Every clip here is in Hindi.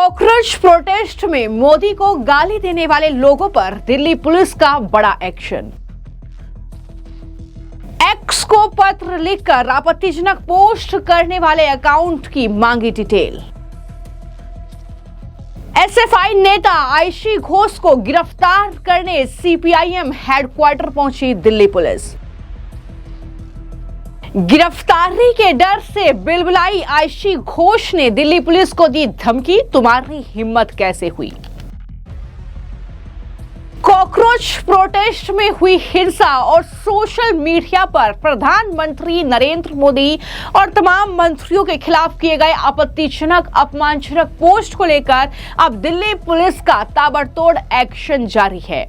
कॉकरोच प्रोटेस्ट में मोदी को गाली देने वाले लोगों पर दिल्ली पुलिस का बड़ा एक्शन। एक्स को पत्र लिखकर आपत्तिजनक पोस्ट करने वाले अकाउंट की मांगी डिटेल। एसएफआई नेता आयशी घोष को गिरफ्तार करने सीपीआईएम हेडक्वार्टर पहुंची दिल्ली पुलिस। गिरफ्तारी के डर से बिलबिलाई आयशी घोष ने दिल्ली पुलिस को दी धमकी, तुम्हारी हिम्मत कैसे हुई। कॉकरोच प्रोटेस्ट में हुई हिंसा और सोशल मीडिया पर प्रधानमंत्री नरेंद्र मोदी और तमाम मंत्रियों के खिलाफ किए गए आपत्तिजनक अपमानजनक पोस्ट को लेकर अब दिल्ली पुलिस का ताबड़तोड़ एक्शन जारी है।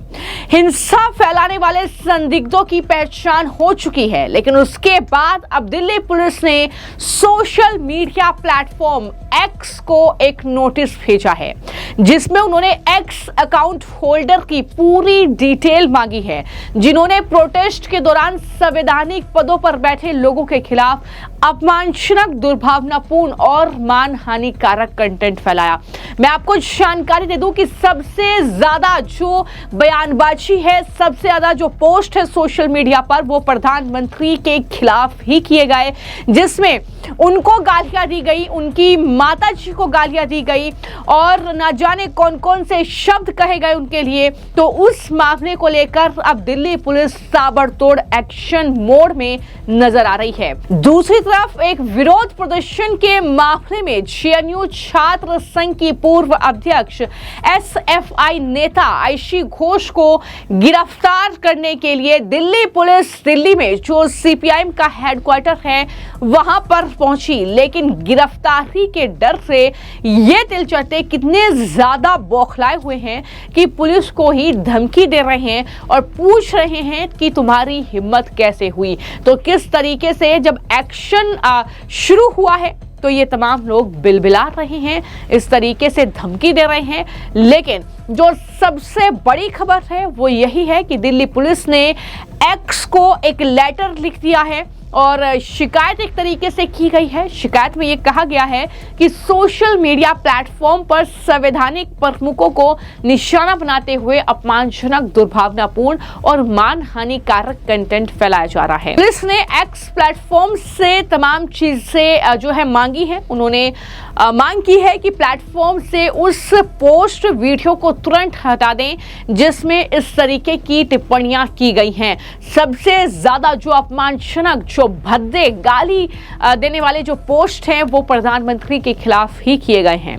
हिंसा फैलाने वाले संदिग्धों की पहचान हो चुकी है, लेकिन उसके बाद अब दिल्ली पुलिस ने सोशल मीडिया प्लेटफॉर्म एक्स को एक नोटिस भेजा है, जिसमें उन्होंने एक्स अकाउंट होल्डर की पूरी डिटेल मांगी है, जिन्होंने प्रोटेस्ट के दौरान संवैधानिक पदों पर बैठे लोगों के खिलाफ अपमानजनक, दुर्भावनापूर्ण और मानहानिकारक कंटेंट फैलाया। मैं आपको जानकारी दे दूं कि सबसे ज्यादा जो बयानबाजी है, सबसे ज्यादा जो पोस्ट है सोशल मीडिया पर, वो प्रधानमंत्री के खिलाफ ही किए गए, जिसमें उनको गालियां दी गई, उनकी माताजी को गालियां दी गई और ना जाने कौन कौन से शब्द कहे गए उनके लिए। तो उस मामले को लेकर अब दिल्ली पुलिस ताबड़तोड़ एक्शन मोड में नजर आ रही है। दूसरी तरफ एक विरोध प्रदर्शन के मामले में जेएनयू छात्र संघ की पूर्व अध्यक्ष एसएफआई नेता आयशी घोष को गिरफ्तार करने के लिए दिल्ली पुलिस दिल्ली में जो सीपीआईएम का हेडक्वार्टर है वहां पर पहुंची, लेकिन गिरफ्तारी के डर से ये दिलचस्पी कितने ज्यादा बौखलाए हुए हैं कि पुलिस को ही धमकी दे रहे हैं और पूछ रहे हैं कि तुम्हारी हिम्मत कैसे हुई। तो किस तरीके से जब एक्शन शुरू हुआ है तो ये तमाम लोग बिलबिला रहे हैं, इस तरीके से धमकी दे रहे हैं। लेकिन जो सबसे बड़ी खबर है वो यही है कि दिल्ली पुलिस ने एक्स को एक लेटर लिख दिया है और शिकायत एक तरीके से की गई है। शिकायत में ये कहा गया है कि सोशल मीडिया प्लेटफॉर्म पर संवैधानिक प्रमुखों को निशाना बनाते हुए अपमानजनक, दुर्भावनापूर्ण और मानहानिकारक कंटेंट फैलाया जा रहा है। पुलिस ने एक्स प्लेटफॉर्म से तमाम चीजें जो है मांगी है। उन्होंने मांग की है कि प्लेटफॉर्म से उस पोस्ट वीडियो को तुरंत हटा दें जिसमें इस तरीके की टिप्पणियां की गई हैं। सबसे ज्यादा जो अपमानजनक, जो भद्दे, गाली देने वाले जो पोस्ट हैं वो प्रधानमंत्री के खिलाफ ही किए गए हैं।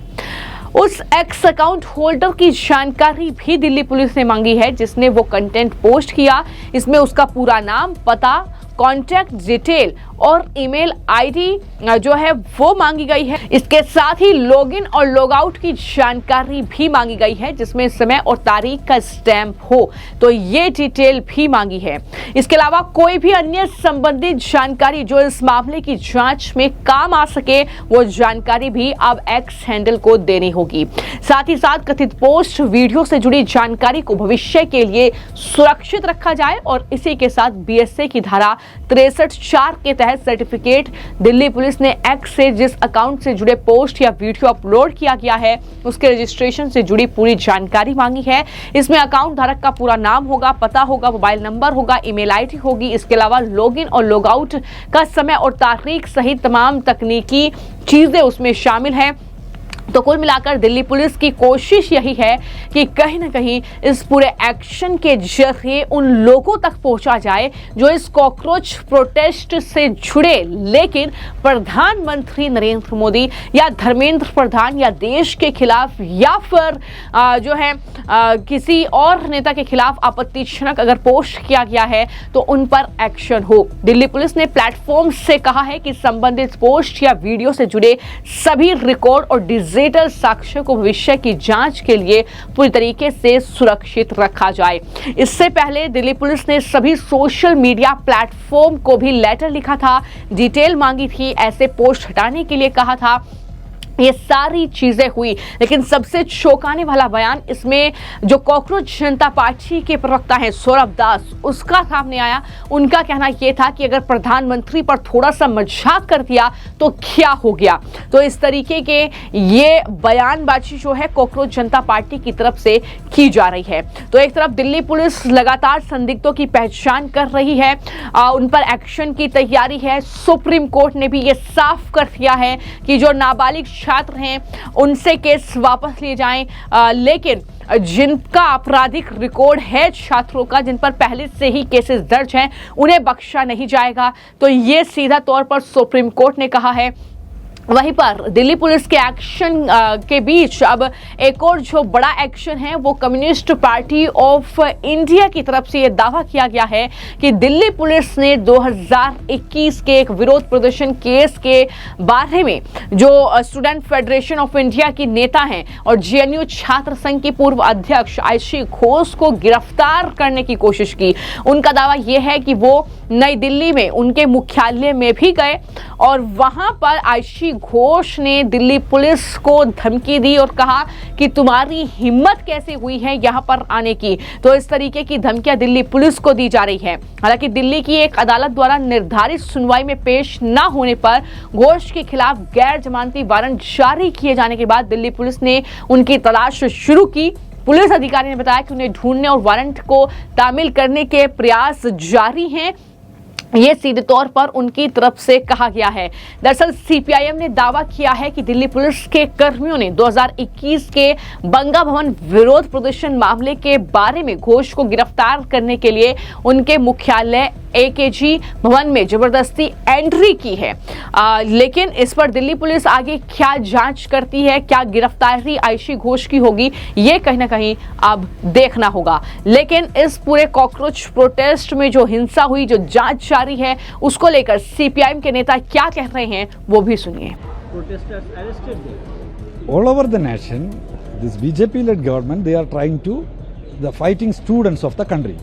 उस एक्स अकाउंट होल्डर की जानकारी भी दिल्ली पुलिस ने मांगी है जिसने वो कंटेंट पोस्ट किया। इसमें उसका पूरा नाम, पता, कॉन्टैक्ट डिटेल और ईमेल आईडी जो है वो मांगी गई है। इसके साथ ही लॉगिन और लॉगआउट की जानकारी भी मांगी गई है, जिसमें समय और तारीख का स्टैंप हो, तो ये डिटेल भी मांगी है। इसके अलावा कोई भी अन्य संबंधित जानकारी जो इस मामले की जांच में काम आ सके, वो जानकारी भी अब एक्स हैंडल को देनी होगी। साथ ही साथ कथित पोस्ट वीडियो से जुड़ी जानकारी को भविष्य के लिए सुरक्षित रखा जाए और इसी के साथ बीएसए की धारा 63(4) के तहत सर्टिफिकेट दिल्ली पुलिस ने एक्स से जिस अकाउंट से जुड़े पोस्ट या वीडियो अपलोड किया गया है उसके रजिस्ट्रेशन से जुड़ी पूरी जानकारी मांगी है। इसमें अकाउंट धारक का पूरा नाम होगा, पता होगा, मोबाइल नंबर होगा, ईमेल आईडी होगी। इसके अलावा लॉगिन और लॉगआउट का समय और तारीख सहित तमाम तकनीकी चीजें उसमें शामिल हैं। तो कुल मिलाकर दिल्ली पुलिस की कोशिश यही है कि कहीं ना कहीं इस पूरे एक्शन के जरिए उन लोगों तक पहुंचा जाए जो इस कॉकरोच प्रोटेस्ट से जुड़े, लेकिन प्रधानमंत्री नरेंद्र मोदी या धर्मेंद्र प्रधान या देश के खिलाफ या फिर जो है किसी और नेता के खिलाफ आपत्तिजनक अगर पोस्ट किया गया है तो उन पर एक्शन हो। दिल्ली पुलिस ने प्लेटफॉर्म से कहा है कि संबंधित पोस्ट या वीडियो से जुड़े सभी रिकॉर्ड और डिजिटल साक्ष्य को भविष्य की जांच के लिए पूरी तरीके से सुरक्षित रखा जाए। इससे पहले दिल्ली पुलिस ने सभी सोशल मीडिया प्लेटफॉर्म को भी लेटर लिखा था, डिटेल मांगी थी, ऐसे पोस्ट हटाने के लिए कहा था। ये सारी चीजें हुई, लेकिन सबसे चौंकाने वाला बयान इसमें जो कॉकरोच जनता पार्टी के प्रवक्ता हैं सौरभ दास, उसका सामने आया। उनका कहना यह था कि अगर प्रधानमंत्री पर थोड़ा सा मजाक कर दिया तो क्या हो गया। तो इस तरीके के ये बयानबाजी जो है कॉकरोच जनता पार्टी की तरफ से की जा रही है। तो एक तरफ दिल्ली पुलिस लगातार संदिग्धों की पहचान कर रही है, उन पर एक्शन की तैयारी है। सुप्रीम कोर्ट ने भी ये साफ कर दिया है कि जो नाबालिग छात्र हैं उनसे केस वापस लिए जाएं, लेकिन जिनका आपराधिक रिकॉर्ड है छात्रों का, जिन पर पहले से ही केसेस दर्ज हैं, उन्हें बख्शा नहीं जाएगा। तो ये सीधा तौर पर सुप्रीम कोर्ट ने कहा है। वहीं पर दिल्ली पुलिस के एक्शन के बीच अब एक और जो बड़ा एक्शन है वो कम्युनिस्ट पार्टी ऑफ इंडिया की तरफ से ये दावा किया गया है कि दिल्ली पुलिस ने 2021 के एक विरोध प्रदर्शन केस के बारे में जो स्टूडेंट फेडरेशन ऑफ इंडिया की नेता हैं और जेएनयू छात्र संघ की पूर्व अध्यक्ष आयशी घोष को गिरफ्तार करने की कोशिश की। उनका दावा यह है कि वो नई दिल्ली में उनके मुख्यालय में भी गए और वहां पर आयशी घोष ने दिल्ली पुलिस को धमकी दी और कहा कि तुम्हारी हिम्मत कैसे हुई है यहां पर आने की। तो इस तरीके की धमकियां दिल्ली पुलिस को दी जा रही है। हालांकि दिल्ली की एक अदालत द्वारा निर्धारित सुनवाई में पेश न होने पर घोष के खिलाफ गैर जमानती वारंट जारी किए जाने के बाद दिल्ली पुलिस ने उनकी तलाश शुरू की। पुलिस अधिकारी ने बताया कि उन्हें ढूंढने और वारंट को तामील करने के प्रयास जारी हैं। ये सीधे तौर पर उनकी तरफ से कहा गया है। दरअसल सीपीआईएम ने दावा किया है कि दिल्ली पुलिस के कर्मियों ने 2021 के बंगा भवन विरोध प्रदर्शन मामले के बारे में घोष को गिरफ्तार करने के लिए उनके मुख्यालय एकेजी भवन में जबरदस्ती एंट्री की है। लेकिन इस पर दिल्ली पुलिस आगे क्या जांच करती है, क्या गिरफ्तारी आयशी घोष की होगी, ये कहीं ना कहीं अब देखना होगा। लेकिन इस पूरे कॉकरोच प्रोटेस्ट में जो हिंसा हुई, जो जांच जारी है, उसको लेकर सीपीआईएम के नेता क्या कह रहे हैं वो भी सुनिए। All over the nation, this BJP-led government, they are trying to the fighting students of the country.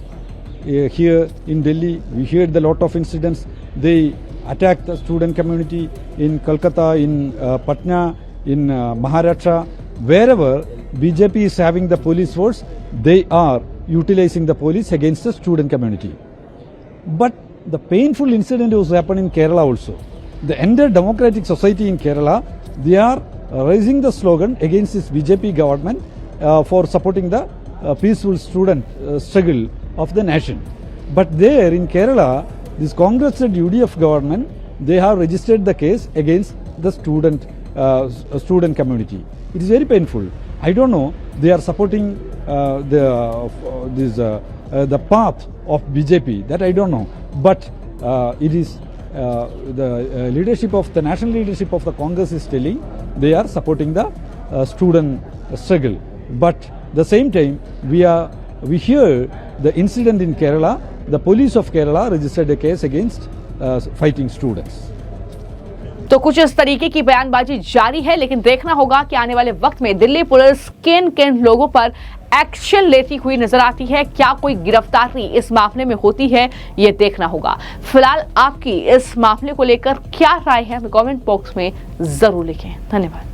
Here in Delhi, we heard a lot of incidents. They attacked the student community in Kolkata, in Patna, in Maharashtra. Wherever BJP is having the police force, they are utilizing the police against the student community. But the painful incident was happening in Kerala also. The entire democratic society in Kerala, they are raising the slogan against this BJP government for supporting the peaceful student struggle of the nation. But there in Kerala, this Congress-led UDF government, they have registered the case against the student community. It is very painful. I don't know, they are supporting the path of BJP, that I don't know. But it is the leadership of the national leadership of the Congress is telling they are supporting the student struggle. But the same time, we hear the incident in Kerala. The police of Kerala registered a case against fighting students. तो कुछ इस तरीके की बयानबाजी जारी है, लेकिन देखना होगा कि आने वाले वक्त में दिल्ली पुलिस किन किन लोगों पर एक्शन लेती हुई नजर आती है, क्या कोई गिरफ्तारी इस मामले में होती है, ये देखना होगा। फिलहाल आपकी इस मामले को लेकर क्या राय है, कमेंट बॉक्स में जरूर लिखें। धन्यवाद।